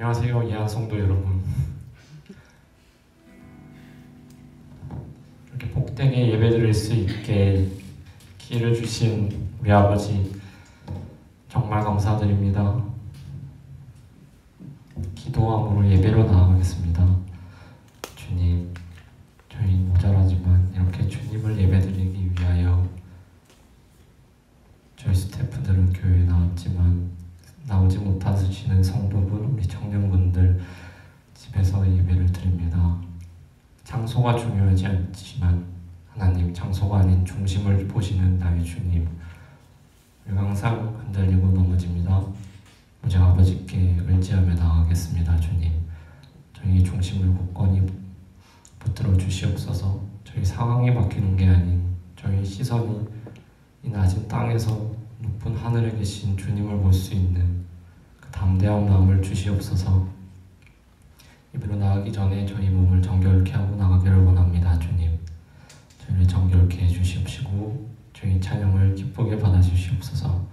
안녕하세요, 예한성도 여러분. 이렇게 복되게 예배드릴 수 있게 기회를 주신 우리 아버지 정말 감사드립니다. 기도함으로 예배로 나아가겠습니다. 주님, 저희 모자라지만 이렇게 주님을 예배드리기 위하여 저희 스태프들은 교회에 나왔지만 나오지 못하시는 성도분, 우리 청년분들 집에서 예배를 드립니다. 장소가 중요하지 않지만 하나님, 장소가 아닌 중심을 보시는 나의 주님, 우리가 항상 흔들리고 넘어집니다. 오직 아버지께 의지하며 나아가겠습니다. 주님, 저희 중심을 굳건히 붙들어 주시옵소서. 저희 상황이 바뀌는 게 아닌 저희 시선이 이 낮은 땅에서 높은 하늘에 계신 주님을 볼 수 있는 그 담대한 마음을 주시옵소서. 예배로 나가기 전에 저희 몸을 정결케 하고 나가기를 원합니다. 주님, 저희를 정결케 해주시옵시고 저희 찬양을 기쁘게 받아주시옵소서.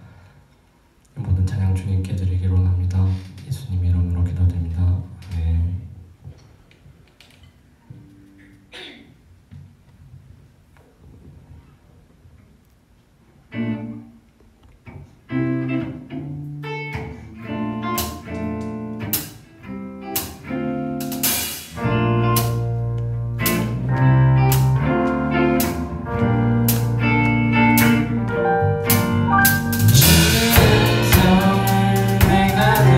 이 모든 찬양 주님께 드리기를 원합니다. 예수님 이름으로 기도드립니다. 아멘. 내가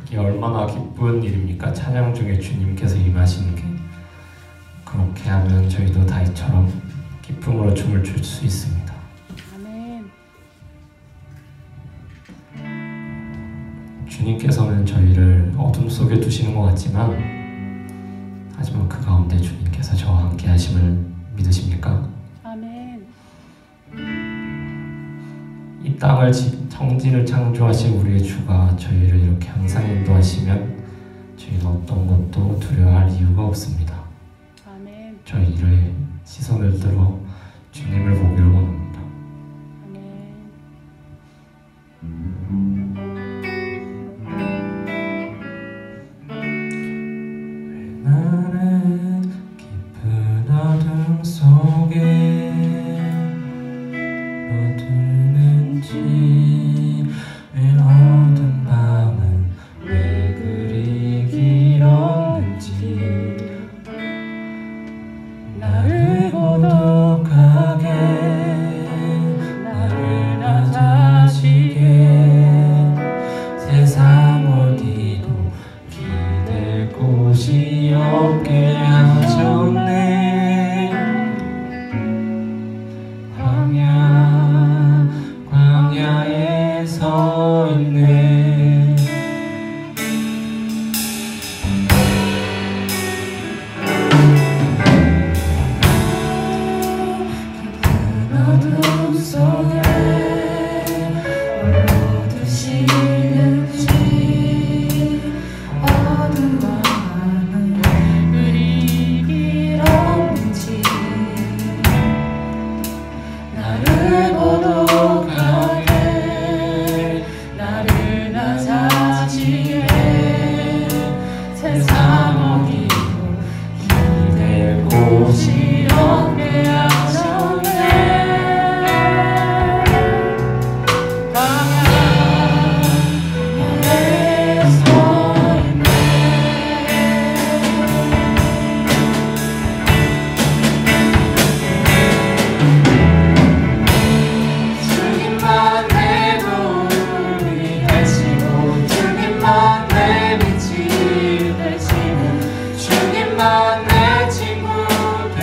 이게 얼마나 기쁜 일입니까? 찬양 중에 주님께서 임하시는 게. 그렇게 하면 저희도 다윗처럼 기쁨으로 춤을 출 수 있습니다. 아멘. 주님께서는 저희를 어둠 속에 두시는 것 같지만, 하지만 그 가운데 주님께서 저와 함께 하심을 믿으십니까? 아멘. 이 땅을 청진을 창조하신 우리의 주가 저희를 이렇게 항상 인도하시면 저희는 어떤 것도 두려워할 이유가 없습니다. 아멘. 저희의 시선을 들어 주님을 보기를 원합니다. 아멘. 왜 나는 깊은 어둠 속에 어두는지, 왜 어두운 밤은 왜 그리 길었는지, 나를 고독하게, 나를 낮아지게, 세상 어디도 기댈 곳이 없게 하셨네.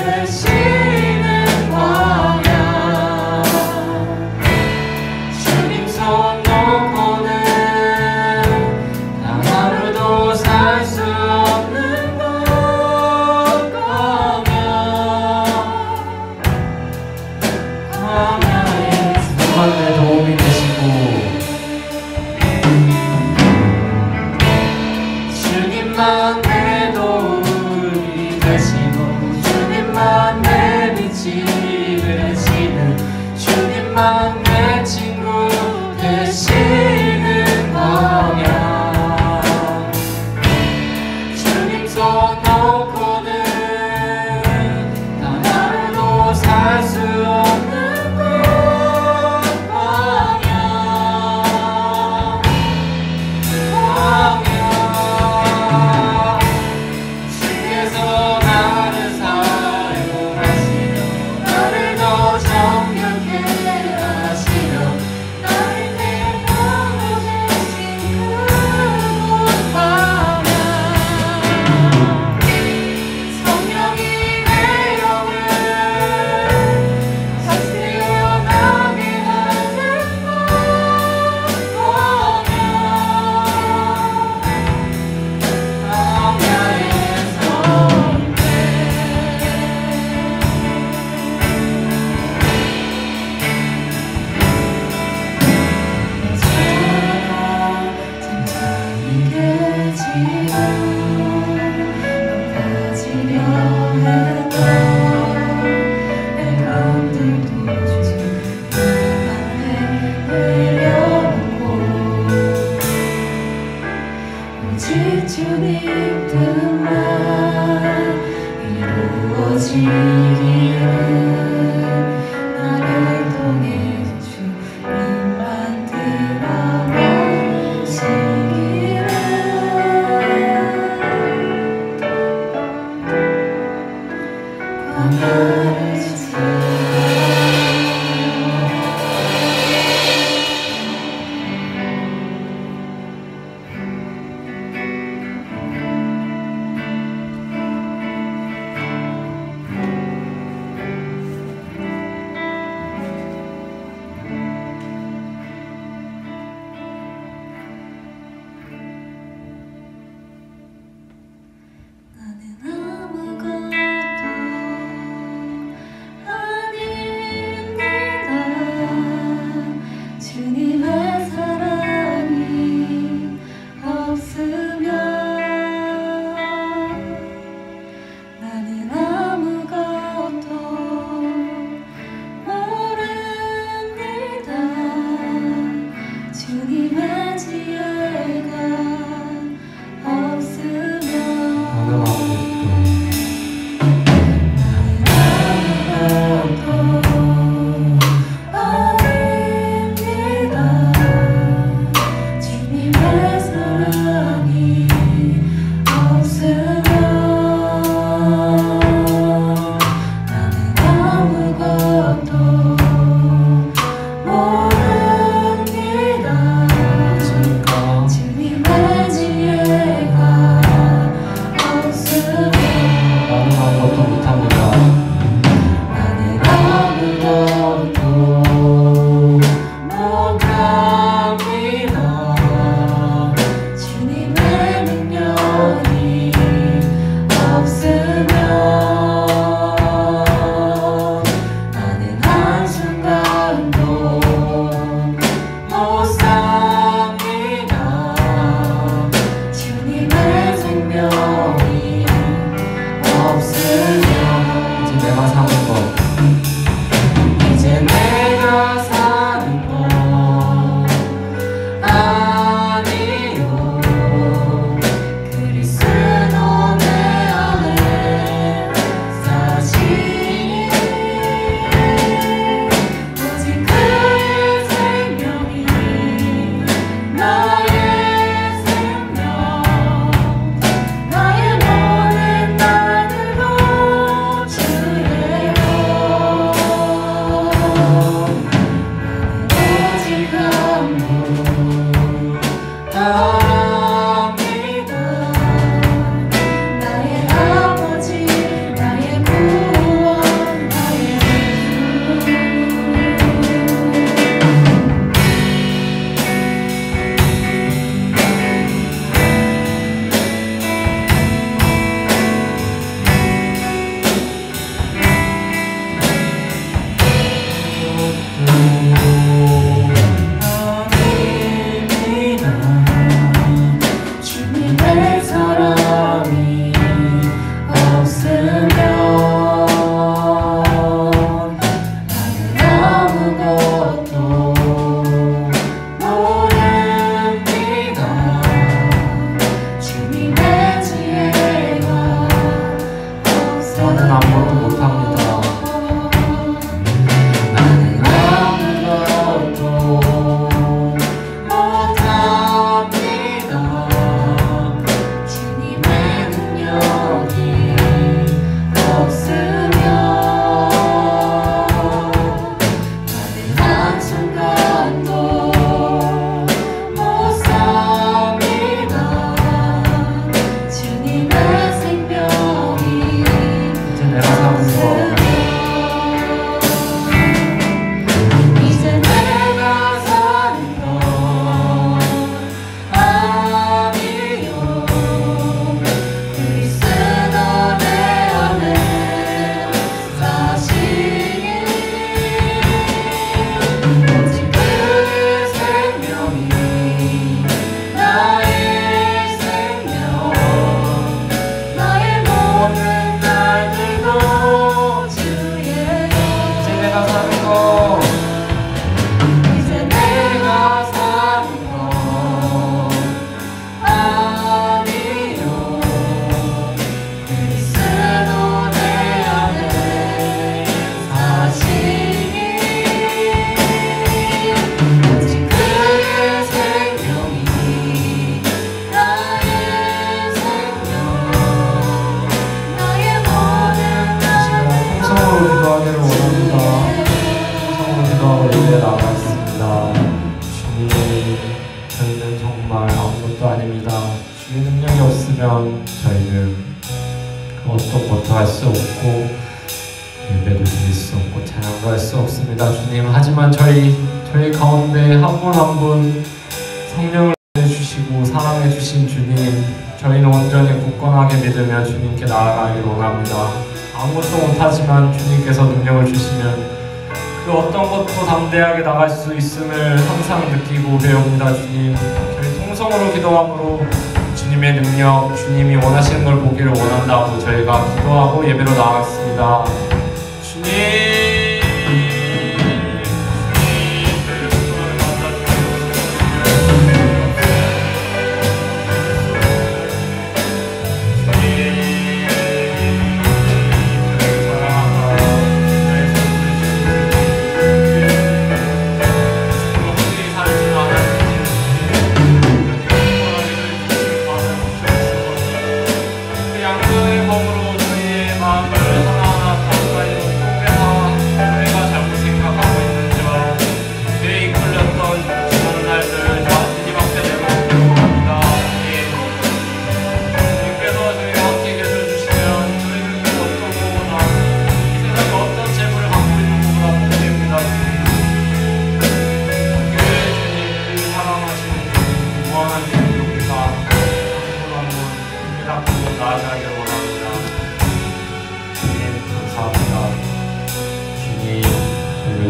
되시는 광야 주님 손 놓고는 단 하루도 살 수 없는 것 광야에서 정말 내 도움이 되시고 주님만 내 도움이 되시고 주님만 내 빛이 되시는 주님만 내 친구 되시는 광야 주님 손 놓고는 단 하루도 살 수 없는 것 광야 주께서 나를 사용하시며 나를 더 정결케 하시며 나를 택하고 계신 그곳 광야 성령이 내 영을 다시 태어나게 하는 것 광야 잠잠히 깨지고 높아지려 했던 내 맘들도 주님 안에 내려놓고 오직 주님 뜻만 이루어지기를 나를 통해 주님만 드러내시기를 광야를 지나요 나는 아무것도 아니야 기도하기를 원합니다. 통성으로 기도하고 예배 나가겠습니다. 주님, 저희는 정말 아무것도 아닙니다. 주의 능력이 없으면 저희는 그 어떤 것도 할 수 없고 예배도 드릴 수 없고 찬양도 할 수 없습니다. 주님, 하지만 저희 가운데 한 분 한 분 성령을 주시고 사랑해 주신 주님, 저희는 온전히 굳건하게 믿으며 주님께 나아가길 원합니다. 아무것도 못하지만 주님께서 능력을 주시면 그 어떤 것도 담대하게 나갈 수 있음을 항상 느끼고 배웁니다. 주님, 저희 통성으로 기도함으로 주님의 능력, 주님이 원하시는 걸 보기를 원한다고 저희가 기도하고 예배로 나아갔습니다. 주님,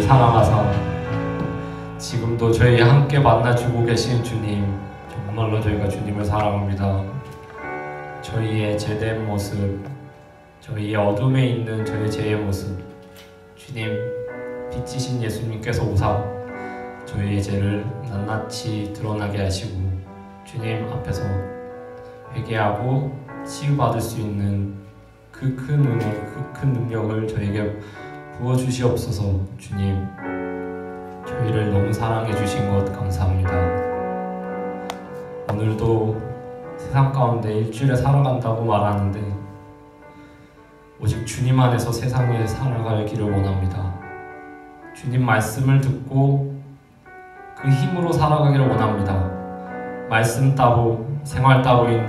사랑하사 지금도 저희 함께 만나주고 계신 주님, 정말로 저희가 주님을 사랑합니다. 저희의 죄된 모습, 저희의 어둠에 있는 저희 죄의 모습, 주님, 빛이신 예수님께서 오사 저희의 죄를 낱낱이 드러나게 하시고 주님 앞에서 회개하고 치유받을 수 있는 그 큰 은혜, 그 큰 능력을 저에게 부어주시옵소서. 주님, 저희를 너무 사랑해 주신 것 감사합니다. 오늘도 세상 가운데 일주일에 살아간다고 말하는데 오직 주님 안에서 세상에 살아갈 길을 원합니다. 주님 말씀을 듣고 그 힘으로 살아가기를 원합니다. 말씀 따로, 생활 따로인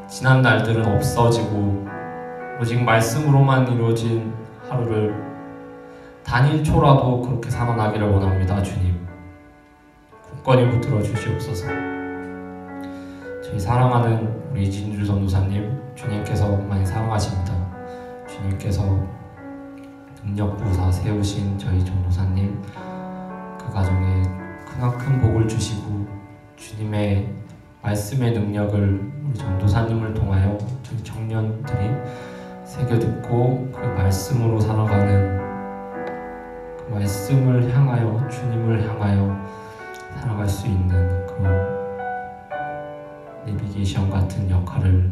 지난 날들은 없어지고 오직 말씀으로만 이루어진 하루를 단 1초라도 그렇게 살아나기를 원합니다. 주님, 굳건히 붙들어 주시옵소서. 저희 사랑하는 우리 이진주 전도사님, 주님께서 많이 사랑하십니다. 주님께서 능력 부사 세우신 저희 전도사님, 그 가정에 크나큰 복을 주시고 주님의 말씀의 능력을 우리 전도사님을 통하여 저희 청년들이 새겨듣고 그 말씀으로 살아가는, 그 말씀을 향하여, 주님을 향하여 살아갈 수 있는 그런 내비게이션 같은 역할을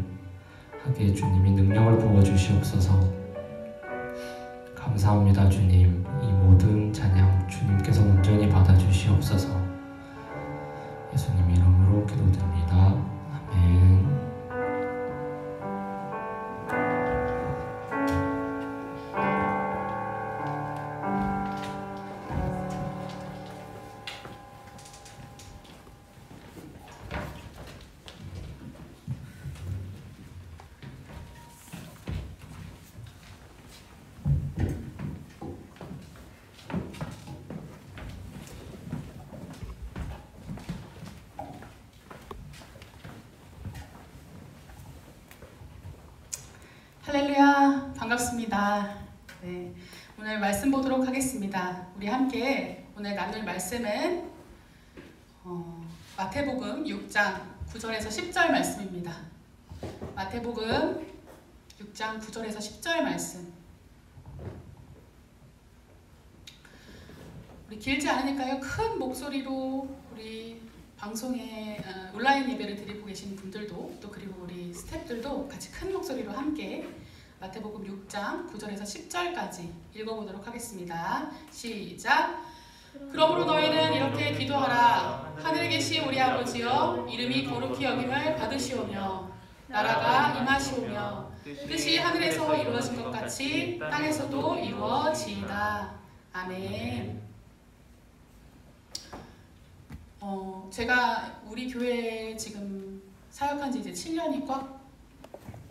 하게 주님이 능력을 부어주시옵소서. 감사합니다. 주님, 이 모든 찬양 주님께서 온전히 받아주시옵소서. 예수님 이름으로 기도드립니다. 아멘. 할렐루야, 반갑습니다. 네, 오늘 말씀 보도록 하겠습니다. 우리 함께 오늘 나눌 말씀은 마태복음 6장 9절에서 10절 말씀입니다. 마태복음 6장 9절에서 10절 말씀. 우리 길지 않으니까요, 큰 목소리로 우리 방송에 온라인 예배를 드리고 계신 분들도, 또 그리고 우리 스태프들도 같이 큰 목소리로 함께 마태복음 6장 9절에서 10절까지 읽어보도록 하겠습니다. 시작! 그러므로 너희는 이렇게 기도하라. 하늘에 계신 우리 아버지여, 이름이 거룩히 여김을 받으시오며 나라가 임하시오며 뜻이 하늘에서 이루어진 것 같이 땅에서도 이루어지이다. 아멘. 제가 우리 교회 지금 사역한 지 이제 7년이 꽉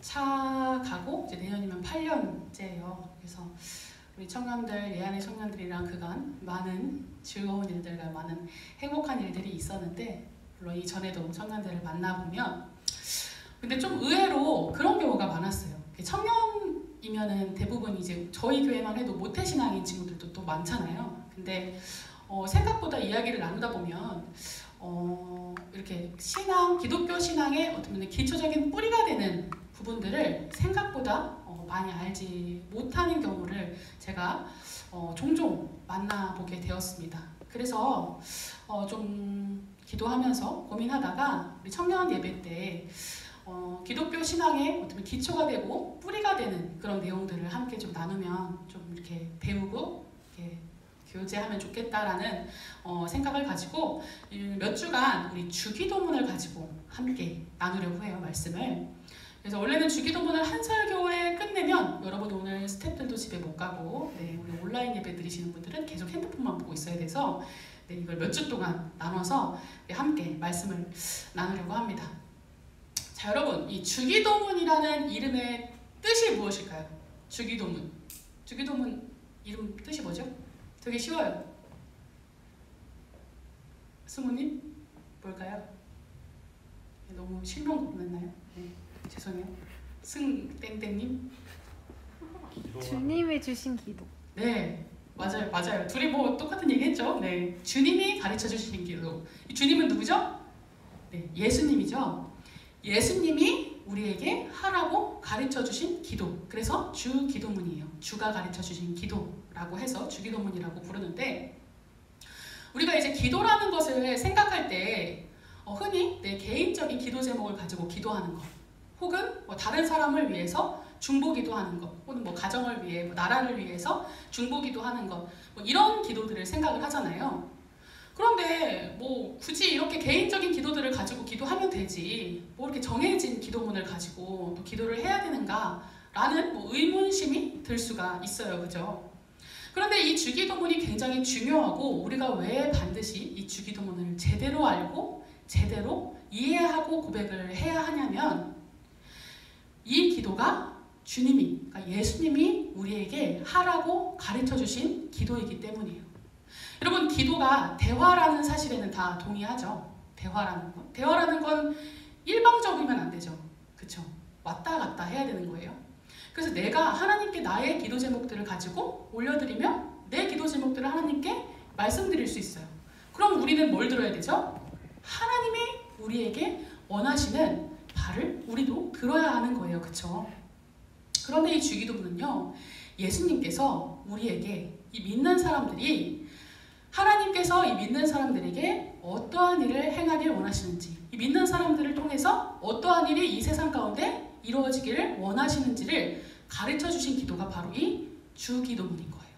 차가고 이제 내년이면 8년째예요. 그래서 우리 청년들, 예안의 청년들이랑 그간 많은 즐거운 일들과 많은 행복한 일들이 있었는데, 물론 이전에도 청년들을 만나보면 근데 좀 의외로 그런 경우가 많았어요. 청년이면은 대부분 이제 저희 교회만 해도 모태신앙인 친구들도 또 많잖아요. 근데 생각보다 이야기를 나누다 보면 이렇게 기독교 신앙의 어떤 기초적인 뿌리가 되는 부분들을 생각보다 많이 알지 못하는 경우를 제가 종종 만나보게 되었습니다. 그래서 좀 기도하면서 고민하다가 우리 청년 예배 때 기독교 신앙의 어떤 기초가 되고 뿌리가 되는 그런 내용들을 함께 좀 나누면 좀 이렇게 배우고 이렇게 교제하면 좋겠다라는 생각을 가지고 몇 주간 우리 주기도문을 가지고 함께 나누려고 해요, 말씀을. 그래서 원래는 주기도문을 한 설교에 끝내면 여러분이 오늘 스태프들도 집에 못 가고 우리 온라인 예배 드리시는 분들은 계속 핸드폰만 보고 있어야 돼서 이걸 몇 주 동안 나눠서 함께 말씀을 나누려고 합니다. 자, 여러분, 이 주기도문이라는 이름의 뜻이 무엇일까요? 주기도문. 주기도문 이름 뜻이 뭐죠? 되게 쉬워요. 승우님? 뭘까요? 너무 실명 구분했나요? 네, 죄송해요. 승땡땡님? 주님이 주신 기도. 네, 맞아요. 둘이 뭐 똑같은 얘기 했죠? 네, 주님이 가르쳐 주신 기도. 이 주님은 누구죠? 네, 예수님이죠. 예수님이 우리에게 하라고 가르쳐 주신 기도. 그래서 주기도문이에요. 주가 가르쳐 주신 기도라고 해서 주기도문이라고 부르는데, 우리가 이제 기도라는 것을 생각할 때 흔히 내 개인적인 기도 제목을 가지고 기도하는 것, 혹은 뭐 다른 사람을 위해서 중보기도하는 것, 혹은 뭐 가정을 위해, 뭐 나라를 위해서 중보기도하는 것, 뭐 이런 기도들을 생각을 하잖아요. 그런데 뭐 굳이 이렇게 개인적인 기도들을 가지고 기도하면 되지, 뭐 이렇게 정해진 기도문을 가지고 또 기도를 해야 되는가라는 뭐 의문심이 들 수가 있어요, 그죠? 그런데 이 주기도문이 굉장히 중요하고, 우리가 왜 반드시 이 주기도문을 제대로 알고 제대로 이해하고 고백을 해야 하냐면, 이 기도가 주님이, 그러니까 예수님이 우리에게 하라고 가르쳐 주신 기도이기 때문이에요. 여러분, 기도가 대화라는 사실에는 다 동의하죠. 대화라는 건 일방적이면 안 되죠. 그쵸? 왔다 갔다 해야 되는 거예요. 그래서 내가 하나님께 나의 기도 제목들을 가지고 올려드리면 내 기도 제목들을 하나님께 말씀드릴 수 있어요. 그럼 우리는 뭘 들어야 되죠? 하나님이 우리에게 원하시는 바를 우리도 들어야 하는 거예요. 그쵸? 그런데 이 주기도문은요, 예수님께서 우리에게, 이 믿는 사람들이, 하나님께서 이 믿는 사람들에게 어떠한 일을 행하길 원하시는지, 이 믿는 사람들을 통해서 어떠한 일이 이 세상 가운데 이루어지기를 원하시는지를 가르쳐 주신 기도가 바로 이 주기도문인 거예요.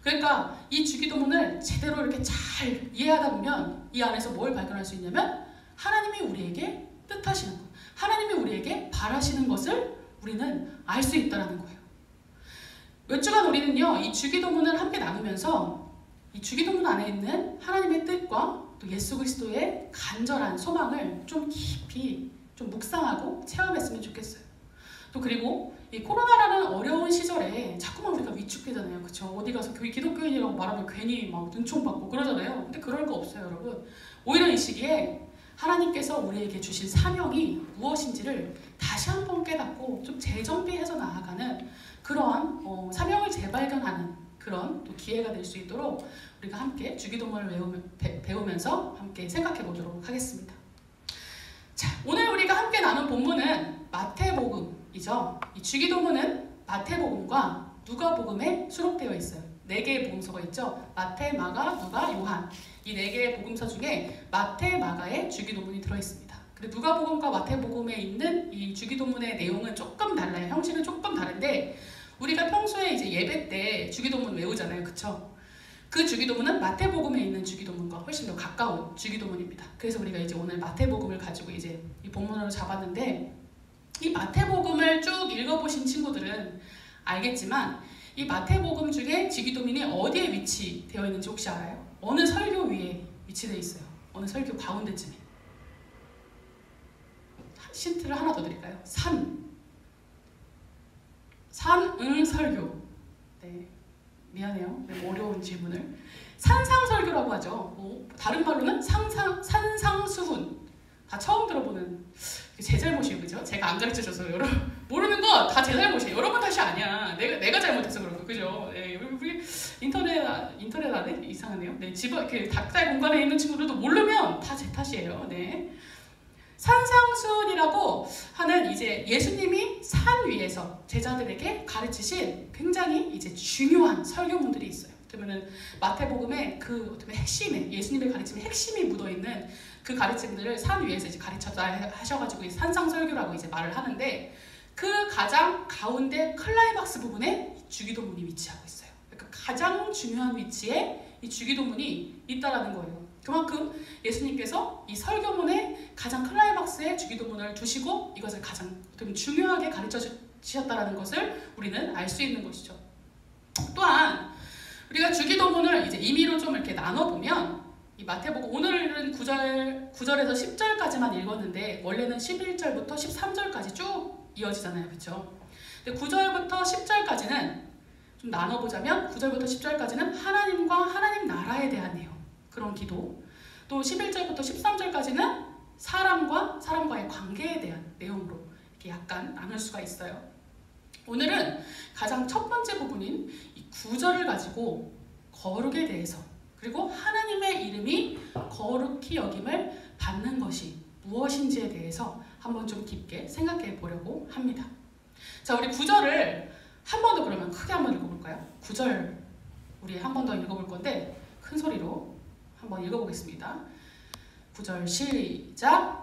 그러니까 이 주기도문을 제대로 이렇게 잘 이해하다 보면 이 안에서 뭘 발견할 수 있냐면, 하나님이 우리에게 뜻하시는 것, 하나님이 우리에게 바라시는 것을 우리는 알 수 있다는 거예요. 몇 주간 우리는요, 이 주기도문을 함께 나누면서 이 주기도문 안에 있는 하나님의 뜻과 또 예수 그리스도의 간절한 소망을 좀 깊이 좀 묵상하고 체험했으면 좋겠어요. 또 그리고 이 코로나라는 어려운 시절에 자꾸만 우리가 위축되잖아요. 그쵸? 어디 가서 기독교인이라고 말하면 괜히 막 눈총받고 그러잖아요. 근데 그럴 거 없어요, 여러분. 오히려 이 시기에 하나님께서 우리에게 주신 사명이 무엇인지를 다시 한번 깨닫고 좀 재정비해서 나아가는 그러한 사명을 재발견하는 그런 또 기회가 될 수 있도록 우리가 함께 주기도문을 배우면서 함께 생각해 보도록 하겠습니다. 자, 오늘 우리가 함께 나눈 본문은 마태복음이죠. 이 주기도문은 마태복음과 누가복음에 수록되어 있어요. 4개의 복음서가 있죠. 마태, 마가, 누가, 요한. 이 4개의 복음서 중에 마태, 마가의 주기도문이 들어있습니다. 그리고 누가복음과 마태복음에 있는 이 주기도문의 내용은 조금 달라요. 형식은 조금 다른데, 우리가 평소에 이제 예배 때 주기도문 외우잖아요. 그쵸? 그 주기도문은 마태복음에 있는 주기도문과 훨씬 더 가까운 주기도문입니다. 그래서 우리가 이제 오늘 마태복음을 가지고 이제 이 본문으로 잡았는데, 이 마태복음을 쭉 읽어보신 친구들은 알겠지만 이 마태복음 중에 주기도문이 어디에 위치되어 있는지 혹시 알아요? 어느 설교 위에 위치되어 있어요? 어느 설교 가운데쯤에? 힌트를 하나 더 드릴까요? 산응설교. 네, 미안해요. 네, 어려운 질문을. 산상설교라고 하죠. 다른 말로는 산상수훈. 다 처음 들어보는 제 잘못이에요, 그죠? 제가 안 가르쳐줘서 여러분 모르는 거 다 제 잘못이에요. 여러분 탓이 아니야. 내가 잘못해서 그런 거, 그죠? 네, 우리 인터넷 안에 이상하네요. 네, 집 이렇게 닭달 공간에 있는 친구들도 모르면 다 제 탓이에요. 네. 산상수훈이라고 하는 이제 예수님이 산 위에서 제자들에게 가르치신 굉장히 이제 중요한 설교문들이 있어요. 그러면은 마태복음의 그 어떻게 핵심에 예수님의 가르침의 핵심이 묻어 있는 그 가르침들을 산 위에서 이제 가르쳤다 하셔가지고 산상설교라고 이제 말을 하는데 그 가장 가운데 클라이막스 부분에 주기도문이 위치하고 있어요. 그러니까 가장 중요한 위치에 이 주기도문이 있다라는 거예요. 그만큼 예수님께서 이 설교문의 가장 클라이막스에 주기도문을 두시고 이것을 가장 중요하게 가르쳐 주셨다라는 것을 우리는 알 수 있는 것이죠. 또한 우리가 주기도문을 이제 임의로 좀 이렇게 나눠보면 이 마태복음 오늘은 9절에서 10절까지만 읽었는데 원래는 11절부터 13절까지 쭉 이어지잖아요, 그렇죠? 근데 9절부터 10절까지는 좀 나눠보자면 9절부터 10절까지는 하나님과 하나님 나라에 대한 내용, 그런 기도. 또 11절부터 13절까지는 사람과의 관계에 대한 내용으로 이렇게 약간 나눌 수가 있어요. 오늘은 가장 첫 번째 부분인 이 9절을 가지고 거룩에 대해서 그리고 하나님의 이름이 거룩히 여김을 받는 것이 무엇인지에 대해서 한번 좀 깊게 생각해 보려고 합니다. 자, 우리 9절을 한 번 더 그러면 크게 한번 읽어볼까요? 9절 우리 한 번 더 읽어볼 건데 큰 소리로 한번 읽어보겠습니다. 9절 시작!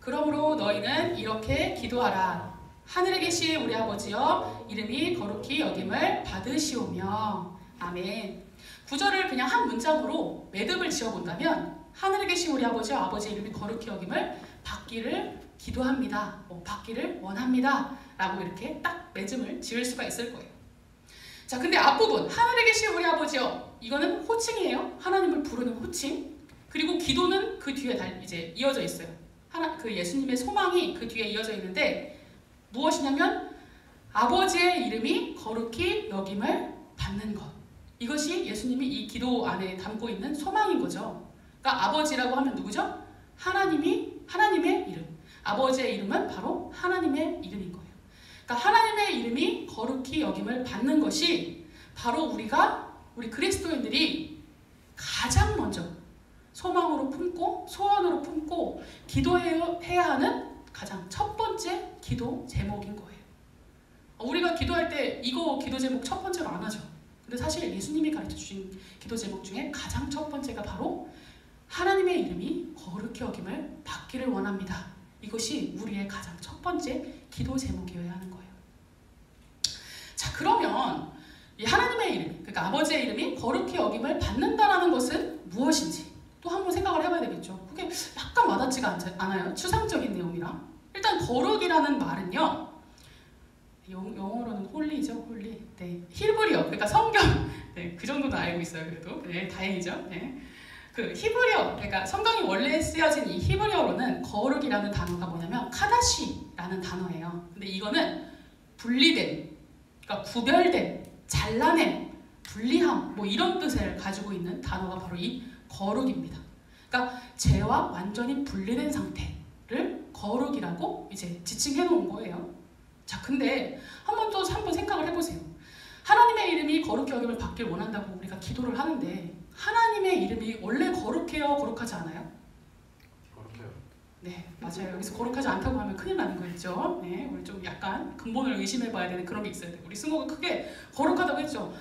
그러므로 너희는 이렇게 기도하라. 하늘에 계신 우리 아버지여 이름이 거룩히 여김을 받으시오며. 아멘. 9절을 그냥 한 문장으로 매듭을 지어본다면 하늘에 계신 우리 아버지여 아버지의 이름이 거룩히 여김을 받기를 기도합니다. 받기를 원합니다. 라고 이렇게 딱 매듭을 지을 수가 있을 거예요. 자, 근데 앞부분 하늘에 계신 우리 아버지여 이거는 호칭이에요. 하나님을 부르는 호칭. 그리고 기도는 그 뒤에 이제 이어져 있어요. 그 예수님의 소망이 그 뒤에 이어져 있는데 무엇이냐면 아버지의 이름이 거룩히 여김을 받는 것. 이것이 예수님이 이 기도 안에 담고 있는 소망인 거죠. 그러니까 아버지라고 하면 누구죠? 하나님의 이름. 아버지의 이름은 바로 하나님의 이름인 거예요. 그러니까 하나님의 이름이 거룩히 여김을 받는 것이 바로 우리 그리스도인들이 가장 먼저 소망으로 품고 소원으로 품고 기도해야 하는 가장 첫 번째 기도 제목인 거예요. 우리가 기도할 때 이거 기도 제목 첫 번째로 안 하죠. 근데 사실 예수님이 가르쳐 주신 기도 제목 중에 가장 첫 번째가 바로 하나님의 이름이 거룩히 여김을 받기를 원합니다. 이것이 우리의 가장 첫 번째 기도 제목이어야 하는 거예요. 자, 그러면 이 하나님의 이름, 그러니까 아버지의 이름이 거룩히 여김을 받는다라는 것은 무엇인지 또 한번 생각을 해봐야 되겠죠. 그게 약간 와닿지가 않아요. 추상적인 내용이랑. 일단 거룩이라는 말은요. 영어로는 홀리죠, 홀리. 네, 히브리어, 그러니까 성경. 네, 그 정도는 알고 있어요, 그래도. 네, 다행이죠. 네. 그 히브리어, 그러니까 성경이 원래 쓰여진 이 히브리어로는 거룩이라는 단어가 뭐냐면 카다시라는 단어예요. 근데 이거는 분리된, 그러니까 구별된, 잘라낸, 분리함, 뭐 이런 뜻을 가지고 있는 단어가 바로 이 거룩입니다. 그러니까 죄와 완전히 분리된 상태를 거룩이라고 이제 지칭해 놓은 거예요. 자, 근데 한번 생각을 해보세요. 하나님의 이름이 거룩히 여김을 받길 원한다고 우리가 기도를 하는데 하나님의 이름이 원래 거룩해요? 거룩하지 않아요? 거룩해요. 네, 맞아요. 여기서 거룩하지 않다고 하면 큰일 나는 거였죠. 네, 우리 좀 약간 근본을 의심해봐야 되는 그런 게 있어야 돼요. 우리 승호가 크게 거룩하다고 했죠.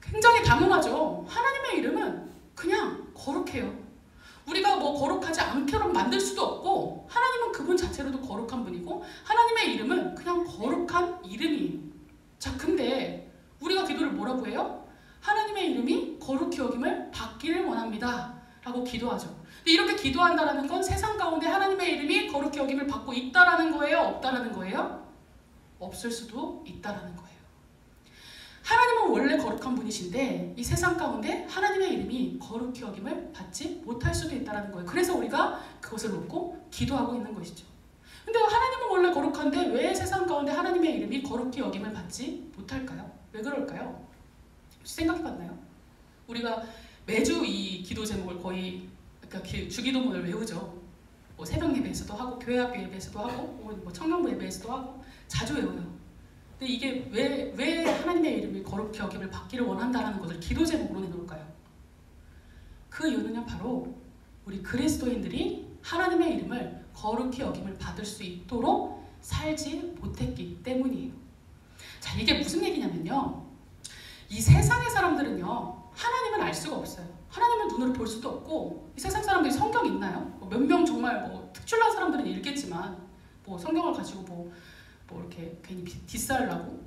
굉장히 당연하죠. 하나님의 이름은 그냥 거룩해요. 우리가 뭐 거룩하지 않게로 만들 수도 없고 하나님은 그분 자체로도 거룩한 분이고 하나님의 이름은 그냥 거룩한 이름이에요. 자, 근데 우리가 기도를 뭐라고 해요? 하나님의 이름이 거룩히 여김을 받기를 원합니다 라고 기도하죠. 근데 이렇게 기도한다는 건 세상 가운데 하나님의 이름이 거룩히 여김을 받고 있다라는 거예요? 없다라는 거예요? 없을 수도 있다라는 거예요. 하나님은 원래 거룩한 분이신데 이 세상 가운데 하나님의 이름이 거룩히 여김을 받지 못할 수도 있다는 거예요. 그래서 우리가 그것을 놓고 기도하고 있는 것이죠. 근데 하나님은 원래 거룩한데 왜 세상 가운데 하나님의 이름이 거룩히 여김을 받지 못할까요? 왜 그럴까요? 혹시 생각해봤나요? 우리가 매주 이 기도 제목을 거의 그러니까 주기도문을 외우죠. 뭐 새벽 예배에서도 하고 교회 학교 예배에서도 하고 뭐 청년부 예배에서도 하고 자주 외워요. 근데 이게 왜 하나님의 이름이 거룩히 여김을 받기를 원한다라는 것을 기도 제목으로 내놓을까요? 그 이유는 바로 우리 그리스도인들이 하나님의 이름을 거룩히 여김을 받을 수 있도록 살지 못했기 때문이에요. 자, 이게 무슨 얘기냐면요. 이 세상의 사람들은요. 하나님을 알 수가 없어요. 하나님을 눈으로 볼 수도 없고 이 세상 사람들이 성경 읽나요? 몇 명 정말 뭐 특출난 사람들은 읽겠지만 뭐 성경을 가지고 뭐 이렇게 괜히 디스하려고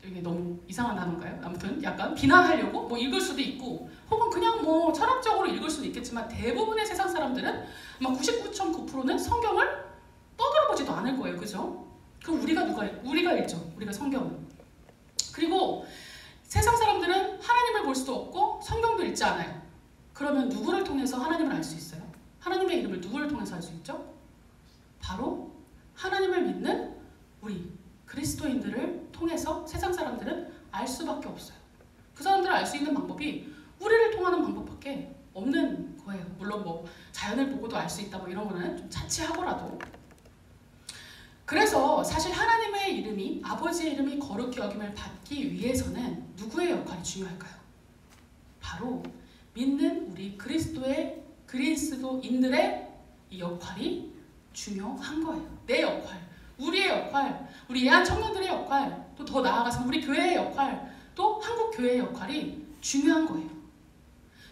이게 너무 이상한 단어인가요? 아무튼 약간 비난하려고 뭐 읽을 수도 있고 혹은 그냥 뭐 철학적으로 읽을 수도 있겠지만 대부분의 세상 사람들은 아마 99.9%는 성경을 떠들어보지도 않을 거예요. 그죠? 그럼 우리가 읽죠. 우리가 성경을. 그리고 세상 사람들은 하나님을 볼 수도 없고 성경도 읽지 않아요. 그러면 누구를 통해서 하나님을 알 수 있어요? 하나님의 이름을 누구를 통해서 알 수 있죠? 바로 하나님을 믿는 우리 그리스도인들을 통해서 세상 사람들은 알 수밖에 없어요. 그 사람들을 알 수 있는 방법이 우리를 통하는 방법밖에 없는 거예요. 물론 뭐 자연을 보고도 알 수 있다 뭐 이런 거는 좀 자취하고라도. 그래서 사실 하나님의 이름이 아버지의 이름이 거룩히 여김을 받기 위해서는 누구의 역할이 중요할까요? 바로 믿는 우리 그리스도인들의 이 역할이 중요한 거예요. 내 역할, 우리의 역할, 우리 예한 청년들의 역할, 또 더 나아가서 우리 교회의 역할, 또 한국 교회의 역할이 중요한 거예요.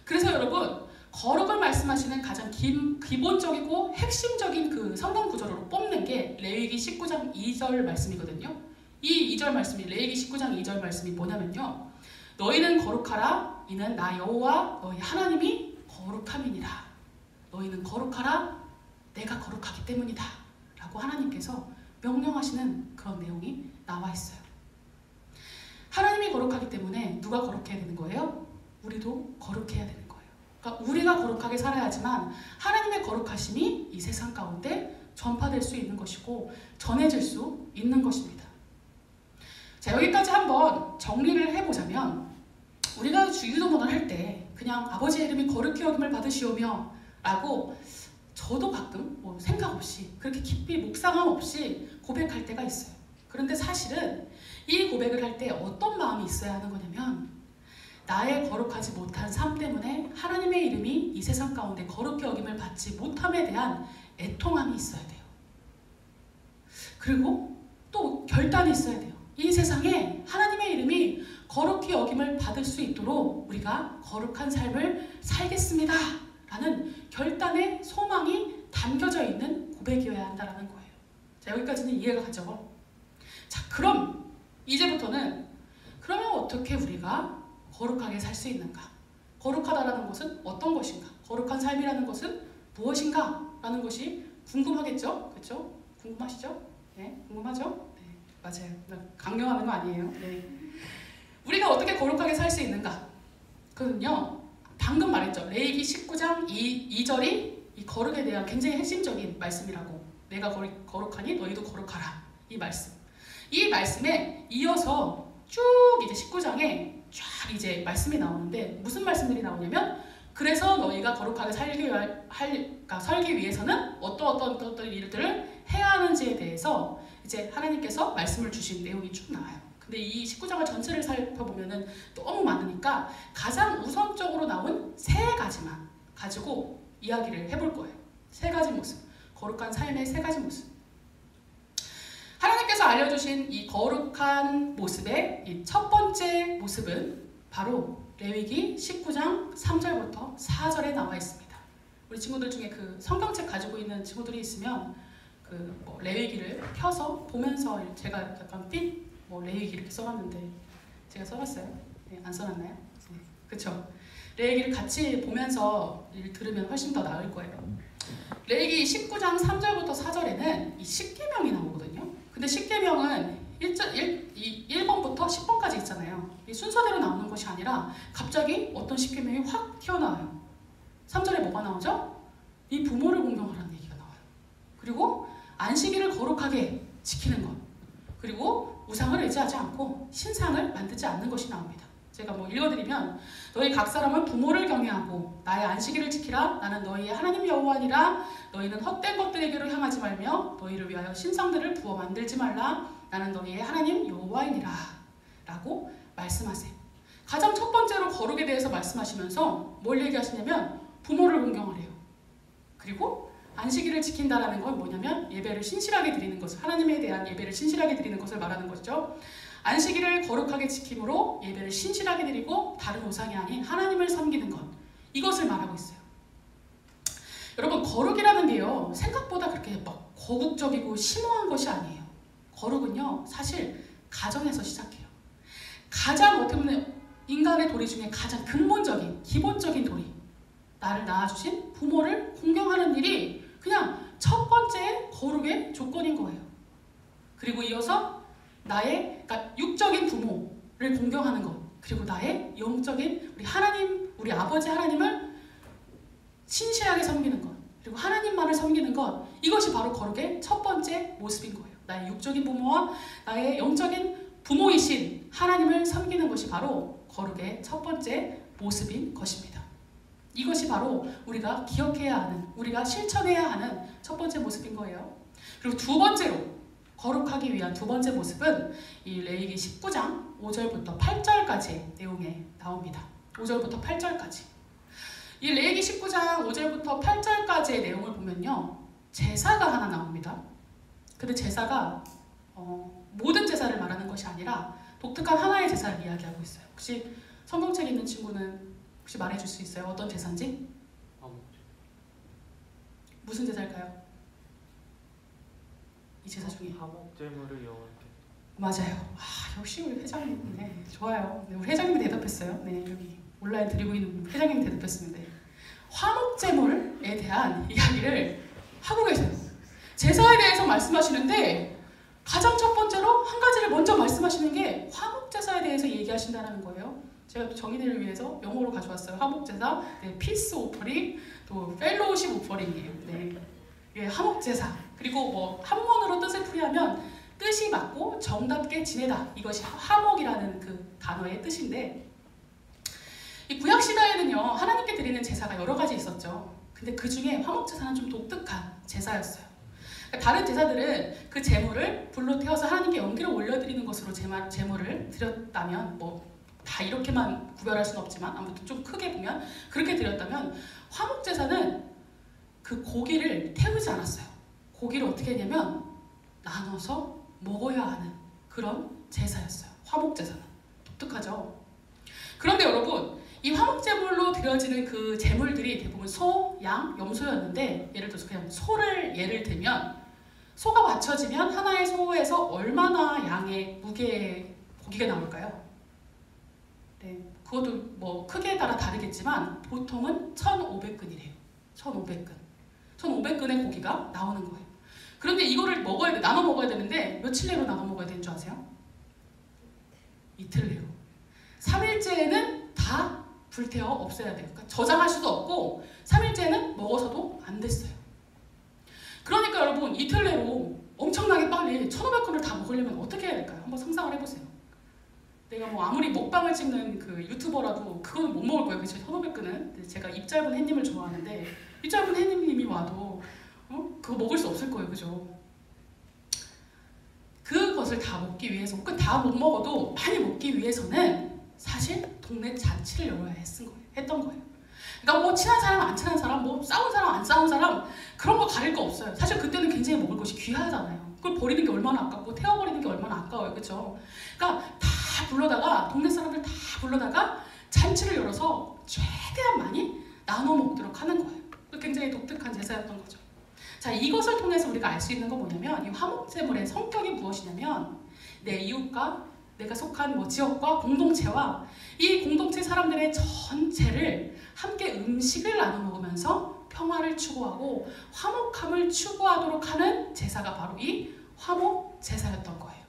그래서 여러분 거룩을 말씀하시는 가장 기본적이고 핵심적인 그 성경 구절로 뽑는 게 레위기 19장 2절 말씀이거든요. 이 2절 말씀이 레위기 19장 2절 말씀이 뭐냐면요. 너희는 거룩하라. 이는 나 여호와 너희 하나님이 거룩함이니라. 너희는 거룩하라. 내가 거룩하기 때문이다. 라고 하나님께서 명령하시는 그런 내용이 나와 있어요. 하나님이 거룩하기 때문에 누가 거룩해야 되는 거예요? 우리도 거룩해야 되는 거예요. 그러니까 우리가 거룩하게 살아야지만 하나님의 거룩하심이 이 세상 가운데 전파될 수 있는 것이고 전해질 수 있는 것입니다. 자, 여기까지 한번 정리를 해보자면 우리가 주기도문을 할 때 그냥 아버지의 이름이 거룩히 여김을 받으시오며 라고 저도 가끔 뭐 생각 없이 그렇게 깊이 묵상함 없이 고백할 때가 있어요. 그런데 사실은 이 고백을 할 때 어떤 마음이 있어야 하는 거냐면 나의 거룩하지 못한 삶 때문에 하나님의 이름이 이 세상 가운데 거룩히 여김을 받지 못함에 대한 애통함이 있어야 돼요. 그리고 또 결단이 있어야 돼요. 이 세상에 하나님의 이름이 거룩히 여김을 받을 수 있도록 우리가 거룩한 삶을 살겠습니다 라는 결단의 소망이 담겨져 있는 고백이어야 한다는 거예요. 자, 여기까지는 이해가 가죠? 자, 그럼 이제부터는 그러면 어떻게 우리가 거룩하게 살 수 있는가? 거룩하다라는 것은 어떤 것인가? 거룩한 삶이라는 것은 무엇인가? 라는 것이 궁금하겠죠? 그렇죠? 궁금하시죠? 네, 궁금하죠? 네, 맞아요. 강요하는 거 아니에요. 네. 우리가 어떻게 거룩하게 살 수 있는가? 그건요, 방금 말했죠. 레위기 19장 2절이 이 거룩에 대한 굉장히 핵심적인 말씀이라고. 내가 거룩하니 너희도 거룩하라. 이 말씀. 이 말씀에 이어서 쭉 이제 19장에 쫙 이제 말씀이 나오는데 무슨 말씀들이 나오냐면 그래서 너희가 거룩하게 살기 위해서는 어떤 일들을 해야 하는지에 대해서 이제 하나님께서 말씀을 주신 내용이 쭉 나와요. 근데 이 19장을 전체를 살펴보면은 너무 많으니까 가장 우선적으로 나온 3가지만 가지고 이야기를 해볼 거예요. 3가지 모습. 거룩한 삶의 3가지 모습. 하나님께서 알려주신 이 거룩한 모습의 이 첫 번째 모습은 바로 레위기 19장 3절부터 4절에 나와 있습니다. 우리 친구들 중에 그 성경책 가지고 있는 친구들이 있으면 그 뭐 레위기를 펴서 보면서 제가 약간 뭐 레위기 이렇게 써놨는데 제가 써놨어요? 네, 안 써놨나요? 네, 그쵸? 레위기를 같이 보면서 들으면 훨씬 더 나을 거예요. 레위기 19장 3절부터 4절에는 이 10계명이 나오거든요. 근데 십계명은 1번부터 10번까지 있잖아요. 이 순서대로 나오는 것이 아니라 갑자기 어떤 십계명이 확 튀어나와요. 3절에 뭐가 나오죠? 이 부모를 공경하라는 얘기가 나와요. 그리고 안식일을 거룩하게 지키는 것, 그리고 우상을 의지하지 않고 신상을 만들지 않는 것이 나옵니다. 제가 뭐 읽어드리면 너희 각 사람은 부모를 경외하고 나의 안식일을 지키라. 나는 너희의 하나님 여호와니라. 너희는 헛된 것들에게로 향하지 말며 너희를 위하여 신상들을 부어 만들지 말라. 나는 너희의 하나님 여호와이니라 라고 말씀하세요. 가장 첫 번째로 거룩에 대해서 말씀하시면서 뭘 얘기하시냐면 부모를 공경하래요. 그리고 안식일을 지킨다라는 건 뭐냐면 예배를 신실하게 드리는 것을, 하나님에 대한 예배를 신실하게 드리는 것을 말하는 것이죠. 안식일을 거룩하게 지킴으로 예배를 신실하게 드리고 다른 우상이 아닌 하나님을 섬기는 것, 이것을 말하고 있어요. 여러분, 거룩이라는 게요 생각보다 그렇게 막 거국적이고 심오한 것이 아니에요. 거룩은요 사실 가정에서 시작해요. 가장 어떻게 보면 인간의 도리 중에 가장 근본적인 기본적인 도리, 나를 낳아주신 부모를 공경하는 일이 그냥 첫 번째 거룩의 조건인 거예요. 그리고 이어서 나의, 그러니까 육적인 부모를 공경하는 것, 그리고 나의 영적인 우리 하나님, 우리 아버지 하나님을 신실하게 섬기는 것, 그리고 하나님만을 섬기는 것, 이것이 바로 거룩의 첫 번째 모습인 거예요. 나의 육적인 부모와 나의 영적인 부모이신 하나님을 섬기는 것이 바로 거룩의 첫 번째 모습인 것입니다. 이것이 바로 우리가 기억해야 하는, 우리가 실천해야 하는 첫 번째 모습인 거예요. 그리고 두 번째로 거룩하기 위한 두 번째 모습은 이 레위기 19장 5절부터 8절까지 내용에 나옵니다. 5절부터 8절까지. 이 레위기 19장 5절부터 8절까지의 내용을 보면요, 제사가 하나 나옵니다. 근데 제사가 모든 제사를 말하는 것이 아니라 독특한 하나의 제사를 이야기하고 있어요. 혹시 성경책 있는 친구는 혹시 말해줄 수 있어요? 어떤 제사인지? 무슨 제사일까요? 이 제사 중에 화목제물을 여호와께. 맞아요. 역시 우리 회장님, 네, 좋아요. 네, 우리 회장님이 대답했어요. 네, 여기 온라인 드리고 있는 회장님이 대답했습니다. 화목제물에 대한 이야기를 하고 계세요. 제사에 대해서 말씀하시는데 가장 첫 번째로 한 가지를 먼저 말씀하시는 게 화목제사에 대해서 얘기하신다는 거예요. 제가 또 정의들을 위해서 영어로 가져왔어요. 화목제사, 네, 피스 오퍼링, 또 펠로우십 오퍼링이에요. 네, 예, 화목제사. 그리고 뭐 한문으로 뜻을 풀이하면 뜻이 맞고 정답게 지내다. 이것이 화목이라는 그 단어의 뜻인데, 이 구약 시대에는요 하나님께 드리는 제사가 여러 가지 있었죠. 근데 그 중에 화목제사는 좀 독특한 제사였어요. 그러니까 다른 제사들은 그 제물을 불로 태워서 하나님께 연기를 올려드리는 것으로 제물을 드렸다면, 뭐 다 이렇게만 구별할 수는 없지만 아무튼 좀 크게 보면 그렇게 드렸다면, 화목제사는 그 고기를 태우지 않았어요. 고기를 어떻게 했냐면 나눠서 먹어야 하는 그런 제사였어요. 화목제사는. 독특하죠? 그런데 여러분, 이 화목제물로 드려지는 그 제물들이 대부분 소, 양, 염소였는데, 예를 들어서 그냥 소를 예를 들면 소가 맞춰지면 하나의 소에서 얼마나 양의 무게의 고기가 나올까요? 네, 그것도 뭐 크기에 따라 다르겠지만 보통은 1,500근이래요. 1,500근. 1,500근의 고기가 나오는 거예요. 그런데 이거를 먹어야 돼, 나눠 먹어야 되는데 며칠 내로 나눠 먹어야 되는 줄 아세요? 이틀 내로. 3일째에는 다 불태워 없애야 돼요. 그러니까 저장할 수도 없고 3일째는 먹어서도 안 됐어요. 그러니까 여러분, 이틀 내로 엄청나게 빨리 1,500근을 다 먹으려면 어떻게 해야 될까요? 한번 상상을 해보세요. 내가 뭐 아무리 먹방을 찍는 그 유튜버라도 그거는 못 먹을 거예요. 그쵸? 1,500근은. 제가 입 짧은 햇님을 좋아하는데 입 짧은 햇님이 와도 그거 먹을 수 없을 거예요. 그죠? 그것을 다 먹기 위해서, 혹은 다 못 먹어도 많이 먹기 위해서는 사실 동네 잔치를 열어야 했던 거예요. 그러니까 뭐 친한 사람, 안 친한 사람, 뭐 싸운 사람, 안 싸운 사람, 그런 거 가릴 거 없어요. 사실 그때는 굉장히 먹을 것이 귀하잖아요. 그걸 버리는 게 얼마나 아깝고 태워버리는 게 얼마나 아까워요. 그렇죠? 그러니까 다 불러다가, 동네 사람들 다 불러다가 잔치를 열어서 최대한 많이 나눠 먹도록 하는 거예요. 굉장히 독특한 제사였던 거죠. 자, 이것을 통해서 우리가 알 수 있는 건 뭐냐면, 이 화목제물의 성격이 무엇이냐면 내 이웃과 내가 속한 뭐 지역과 공동체와 이 공동체 사람들의 전체를 함께 음식을 나눠 먹으면서 평화를 추구하고 화목함을 추구하도록 하는 제사가 바로 이 화목 제사였던 거예요.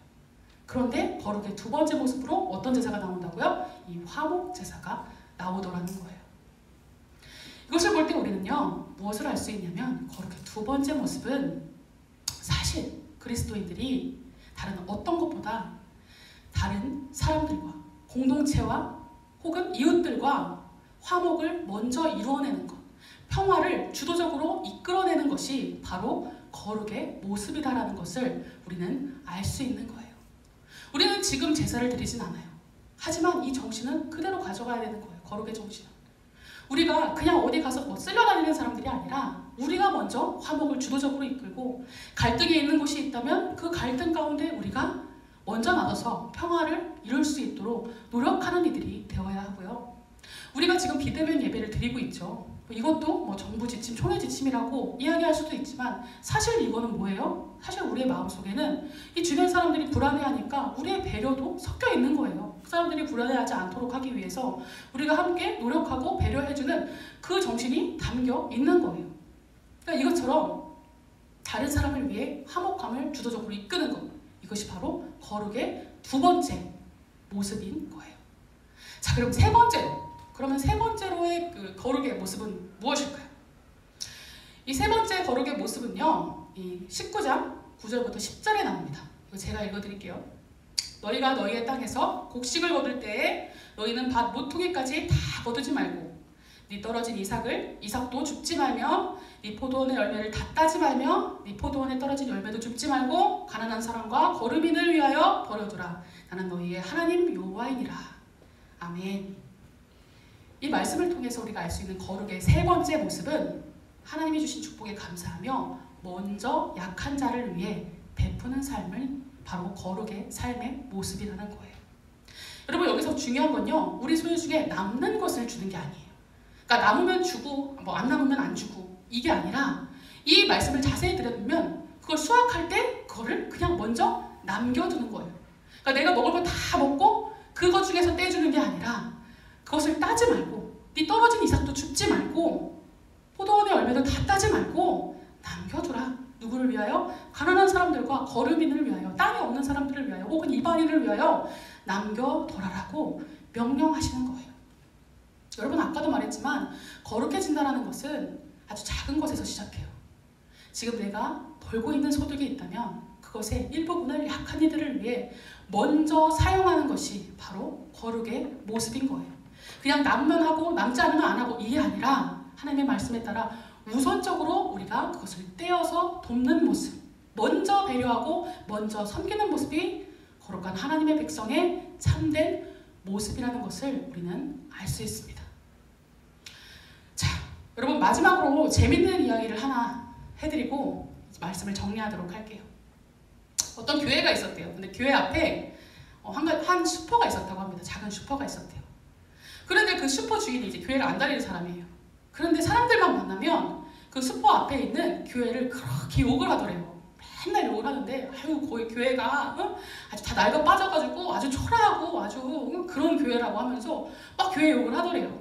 그런데 거룩의 두 번째 모습으로 어떤 제사가 나온다고요? 이 화목 제사가 나오더라는 거예요. 이것을 볼 때 우리는요, 무엇을 알 수 있냐면 거룩의 두 번째 모습은 사실 그리스도인들이 다른 어떤 것보다 다른 사람들과 공동체와 혹은 이웃들과 화목을 먼저 이루어내는 것, 평화를 주도적으로 이끌어내는 것이 바로 거룩의 모습이다라는 것을 우리는 알 수 있는 거예요. 우리는 지금 제사를 드리진 않아요. 하지만 이 정신은 그대로 가져가야 되는 거예요. 거룩의 정신은. 우리가 그냥 어디 가서 뭐 쓸려다니는 사람들이 아니라 우리가 먼저 화목을 주도적으로 이끌고 갈등이 있는 곳이 있다면 그 갈등 가운데 우리가 먼저 나서서 평화를 이룰 수 있도록 노력하는 이들이 되어야 하고요. 우리가 지금 비대면 예배를 드리고 있죠. 이것도 뭐 정부 지침, 총회 지침이라고 이야기할 수도 있지만 사실 이거는 뭐예요? 사실 우리의 마음속에는 이 주변 사람들이 불안해하니까 우리의 배려도 섞여 있는 거예요. 그 사람들이 불안해하지 않도록 하기 위해서 우리가 함께 노력하고 배려해주는 그 정신이 담겨 있는 거예요. 그러니까 이것처럼 다른 사람을 위해 화목함을 주도적으로 이끄는 것, 이것이 바로 거룩의 두 번째 모습인 거예요. 자, 그럼 세 번째로, 그러면 세 번째로의 그 거룩의 모습은 무엇일까요? 이 세 번째 거룩의 모습은요, 이 19장 9절부터 10절에 나옵니다. 이거 제가 읽어드릴게요. 너희가 너희의 땅에서 곡식을 거둘 때에 너희는 밭 모퉁이까지 다 거두지 말고 네 떨어진 이삭도 줍지 말며 네 포도원의 열매를 다 따지 말며 네 포도원에 떨어진 열매도 줍지 말고 가난한 사람과 거르민을 위하여 버려두라. 나는 너희의 하나님 여호와이니라. 아멘. 이 말씀을 통해서 우리가 알 수 있는 거룩의 세 번째 모습은 하나님이 주신 축복에 감사하며 먼저 약한 자를 위해 베푸는 삶을 바로 거룩의 삶의 모습이라는 거예요. 여러분, 여기서 중요한 건요, 우리 소유 중에 남는 것을 주는 게 아니에요. 그러니까 남으면 주고 뭐 안 남으면 안 주고 이게 아니라 이 말씀을 자세히 들여보면 그걸 수확할 때 그거를 그냥 먼저 남겨두는 거예요. 그러니까 내가 먹을 거 다 먹고 그것 중에서 떼주는 게 아니라 그것을 따지 말고 네 떨어진 이삭도 줍지 말고 포도원의 열매도 다 따지 말고 남겨두라. 누구를 위하여? 가난한 사람들과 거르민을 위하여, 땅이 없는 사람들을 위하여, 혹은 이방인을 위하여 남겨둬라라고 명령하시는 거예요. 여러분, 아까도 말했지만 거룩해진다는 것은 아주 작은 것에서 시작해요. 지금 내가 벌고 있는 소득이 있다면 그것의 일부분을 약한 이들을 위해 먼저 사용하는 것이 바로 거룩의 모습인 거예요. 그냥 남면 하고 남지 않으면 안 하고 이게 아니라 하나님의 말씀에 따라 우선적으로 우리가 그것을 떼어서 돕는 모습, 먼저 배려하고 먼저 섬기는 모습이 거룩한 하나님의 백성의 참된 모습이라는 것을 우리는 알 수 있습니다. 자, 여러분, 마지막으로 재밌는 이야기를 하나 해드리고 말씀을 정리하도록 할게요. 어떤 교회가 있었대요. 근데 교회 앞에 한 슈퍼가 있었다고 합니다. 작은 슈퍼가 있었대요. 그런데 그 슈퍼 주인이 이제 교회를 안 다니는 사람이에요. 그런데 사람들만 만나면 그 슈퍼 앞에 있는 교회를 그렇게 욕을 하더래요. 맨날 욕을 하는데, 아유, 거기 교회가 아주 다 낡아 빠져가지고 아주 초라하고 아주 그런 교회라고 하면서 막 교회 욕을 하더래요.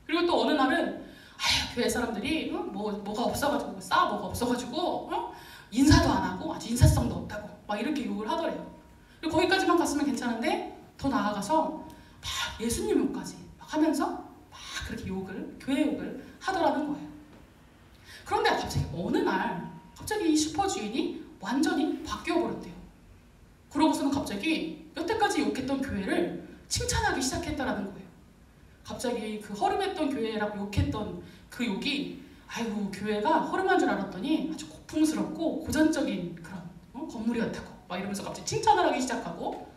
그리고 또 어느 날은, 아유, 교회 사람들이 뭐가 없어가지고, 뭐가 없어가지고 인사도 안 하고 아주 인사성도 없다고 막 이렇게 욕을 하더래요. 그리고 거기까지만 갔으면 괜찮은데 더 나아가서 막 예수님 욕까지 막 하면서 막 그렇게 교회 욕을 하더라는 거예요. 그런데 갑자기 어느 날 갑자기 이 슈퍼 주인이 완전히 바뀌어버렸대요. 그러고서는 갑자기 여태까지 욕했던 교회를 칭찬하기 시작했다라는 거예요. 갑자기 그 허름했던 교회라고 욕했던 그 욕이, 아이고, 교회가 허름한 줄 알았더니 아주 고풍스럽고 고전적인 그런 건물이었다고 막 이러면서 갑자기 칭찬을 하기 시작하고,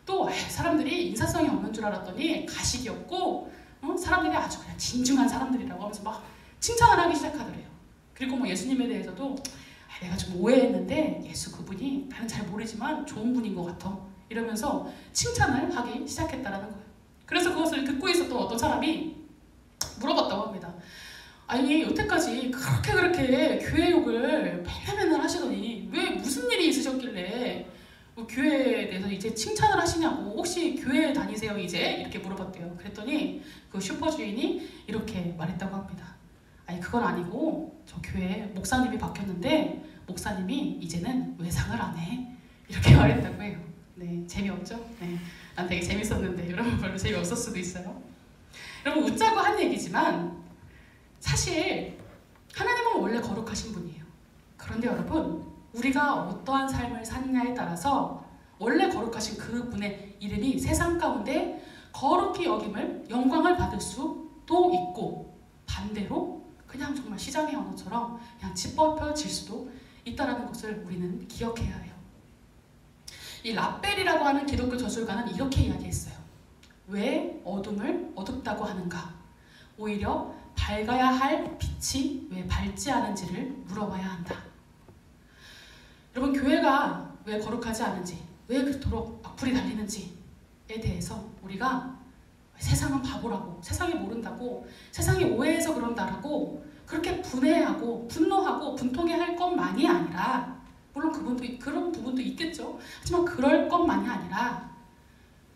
또 사람들이 인사성이 없는 줄 알았더니 가식이었고 사람들이 아주 그냥 진중한 사람들이라고 하면서 막 칭찬을 하기 시작하더래요. 그리고 뭐 예수님에 대해서도, 내가 좀 오해했는데 예수 그분이 나는 잘 모르지만 좋은 분인 것 같아 이러면서 칭찬을 하기 시작했다라는 거예요. 그래서 그것을 듣고 있었던 어떤 사람이 물어봤다고 합니다. 아니, 여태까지 그렇게 교회 욕을 맨날 하시더니 왜 무슨 일이 있으셨길래 교회에 대해서 이제 칭찬을 하시냐고, 혹시 교회 다니세요 이제? 이렇게 물어봤대요. 그랬더니 그 슈퍼 주인이 이렇게 말했다고 합니다. 아니, 그건 아니고 저 교회 목사님이 바뀌었는데 목사님이 이제는 외상을 안 해. 이렇게 말했다고 해요. 네, 재미없죠? 네, 난 되게 재밌었는데 여러분 별로 재미없을 수도 있어요. 여러분 웃자고 한 얘기지만 사실 하나님은 원래 거룩하신 분이에요. 그런데 여러분 우리가 어떠한 삶을 사느냐에 따라서 원래 거룩하신 그분의 이름이 세상 가운데 거룩히 여김을 영광을 받을 수도 있고 반대로 그냥 정말 시장의 언어처럼 그냥 짓밟혀질 수도 있다는 것을 우리는 기억해야 해요. 이 라벨이라고 하는 기독교 저술가는 이렇게 이야기했어요. 왜 어둠을 어둡다고 하는가? 오히려 밝아야 할 빛이 왜 밝지 않은지를 물어봐야 한다. 여러분 교회가 왜 거룩하지 않은지, 왜 그토록 악플이 달리는지에 대해서 우리가 세상은 바보라고, 세상이 모른다고, 세상이 오해해서 그런다라고 그렇게 분해하고 분노하고 분통해할 것만이 아니라, 물론 그런 부분도 있겠죠. 하지만 그럴 것만이 아니라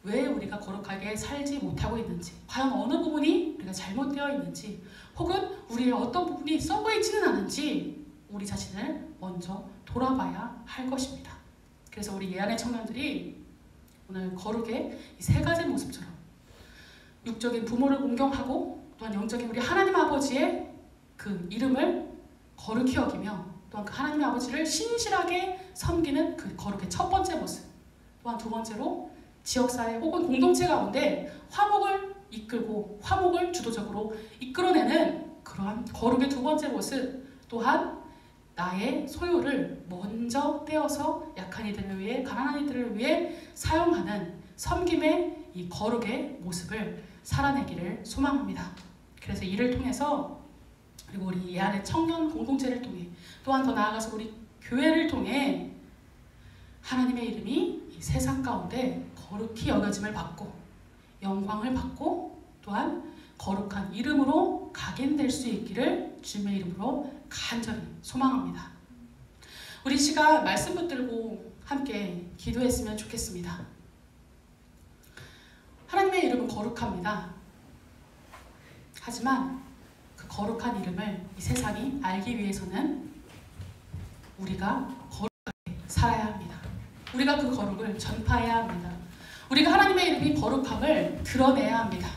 왜 우리가 거룩하게 살지 못하고 있는지, 과연 어느 부분이 우리가 잘못되어 있는지, 혹은 우리의 어떤 부분이 썩어 있지는 않은지 우리 자신을 먼저 돌아봐야 할 것입니다. 그래서 우리 예안의 청년들이 오늘 거룩의 이 세 가지 모습처럼 육적인 부모를 공경하고 또한 영적인 우리 하나님 아버지의 그 이름을 거룩히 여기며 또한 그 하나님 아버지를 신실하게 섬기는 그 거룩의 첫 번째 모습, 또한 두 번째로 지역사회 혹은 공동체 가운데 화목을 이끌고 화목을 주도적으로 이끌어내는 그러한 거룩의 두 번째 모습, 또한 나의 소유를 먼저 떼어서 약한 이들을 위해, 가난한 이들을 위해 사용하는 섬김의 이 거룩의 모습을 살아내기를 소망합니다. 그래서 이를 통해서, 그리고 우리 예안의 청년 공동체를 통해, 또한 더 나아가서 우리 교회를 통해 하나님의 이름이 이 세상 가운데 거룩히 여겨짐을 받고 영광을 받고 또한 거룩한 이름으로 각인될 수 있기를 주님의 이름으로 간절히 소망합니다. 우리 시간 말씀 붙들고 함께 기도했으면 좋겠습니다. 하나님의 이름은 거룩합니다. 하지만 그 거룩한 이름을 이 세상이 알기 위해서는 우리가 거룩하게 살아야 합니다. 우리가 그 거룩을 전파해야 합니다. 우리가 하나님의 이름이 거룩함을 드러내야 합니다.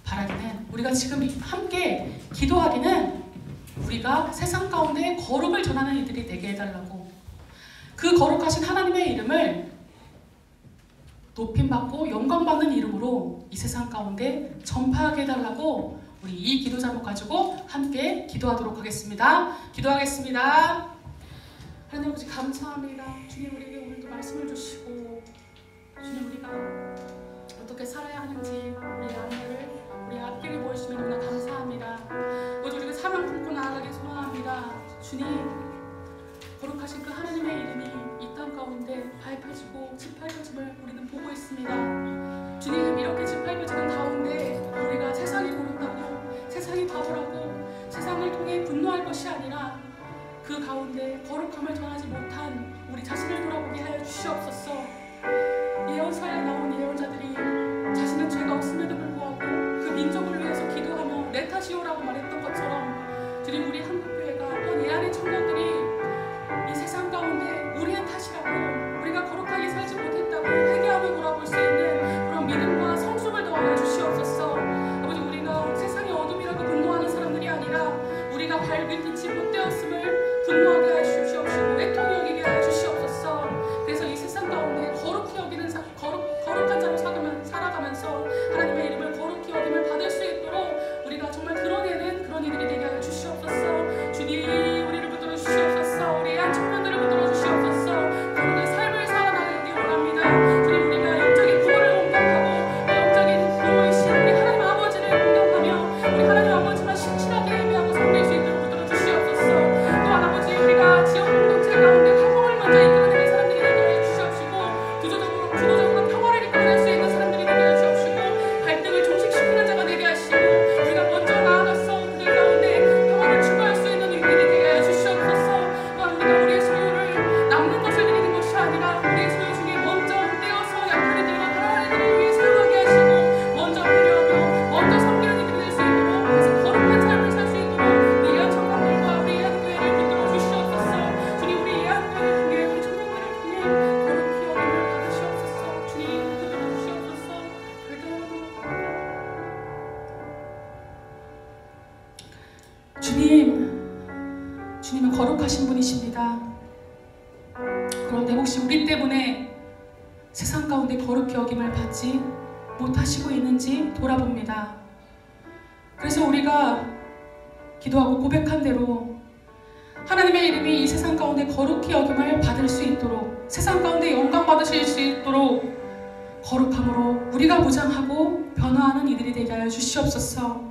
바라기는, 우리가 지금 함께 기도하기는 우리가 세상 가운데 거룩을 전하는 이들이 되게 해달라고, 그 거룩하신 하나님의 이름을 높임받고 영광받는 이름으로 이 세상 가운데 전파하게 해달라고 우리 이 기도 제목 가지고 함께 기도하도록 하겠습니다. 기도하겠습니다. 하나님 아버지 감사합니다. 주님 우리에게 오늘도 말씀을 주시고, 주님 우리가 어떻게 살아야 하는지 우리 안내를, 우리 앞길을 보여주시면 너무나 감사합니다. 모두 우리가 사명 품고 나아가길 소망합니다. 주님 거룩하신 그 하나님의 이름이 이 땅 가운데 밝혀지고 짓밟혀짐을 우리는 보고 있습니다. 주님 이렇게 짓밟혀지는 가운데 우리가 세상이 모른다고, 세상이 바보라고 세상을 통해 분노할 것이 아니라 그 가운데 거룩함을 전하지 못한 우리 자신을 돌아보게 하여 주시옵소서. 예언서에 나온 예언자들이 자신은 죄가 없음에도 불구하고 그 민족을 위해서 기도하며 내 탓이오라고 말했던 것처럼, 주님 우리 한국교회가 또한 예안의 청년들이 이 세상 가운데 우리의 탓이라고, 우리가 거룩하게 살지 못했다고 회개하며 돌아볼 수 있는 그런 믿음과 성숙을 더하여 주시옵소서. 주님은 거룩하신 분이십니다. 그런데 혹시 우리 때문에 세상 가운데 거룩히 여김을 받지 못하시고 있는지 돌아봅니다. 그래서 우리가 기도하고 고백한 대로 하나님의 이름이 이 세상 가운데 거룩히 여김을 받을 수 있도록, 세상 가운데 영광 받으실 수 있도록 거룩함으로 우리가 무장하고 변화하는 이들이 되게 하여 주시옵소서.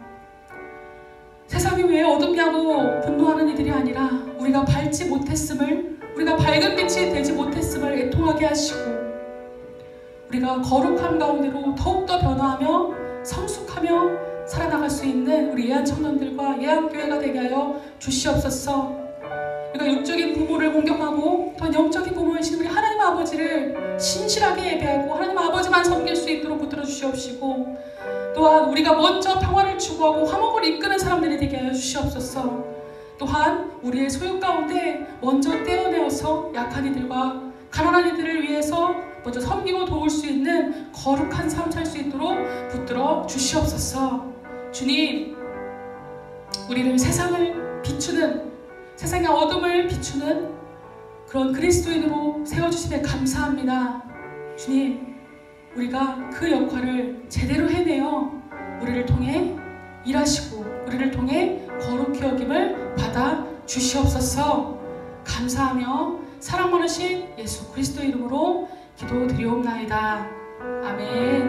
세상이 왜 어둡냐고 분노하는 이들이 아니라 우리가 밝지 못했음을, 우리가 밝은 빛이 되지 못했음을 애통하게 하시고 우리가 거룩함 가운데로 더욱더 변화하며 성숙하며 살아나갈 수 있는 우리 예한 청년들과 예한교회가 되게 하여 주시옵소서. 우리가 육적인 부모를 공경하고 더 영적인 부모이신 우리 하나님 아버지를 신실하게 예배하고 하나님 아버지만 섬길 수 있도록 붙들어 주시옵시고, 또한 우리가 먼저 평화를 추구하고 화목을 이끄는 사람들이 되게 하여 주시옵소서. 또한 우리의 소유 가운데 먼저 떼어내어서 약한 이들과 가난한 이들을 위해서 먼저 섬기고 도울 수 있는 거룩한 삶 살 수 있도록 붙들어 주시옵소서. 주님, 우리를 세상을 비추는, 세상의 어둠을 비추는 그런 그리스도인으로 세워주심에 감사합니다. 주님, 우리가 그 역할을 제대로 해내어 우리를 통해 일하시고 우리를 통해 거룩히 여김을 받아 주시옵소서. 감사하며 사랑 많으신 예수 그리스도 이름으로 기도드리옵나이다. 아멘.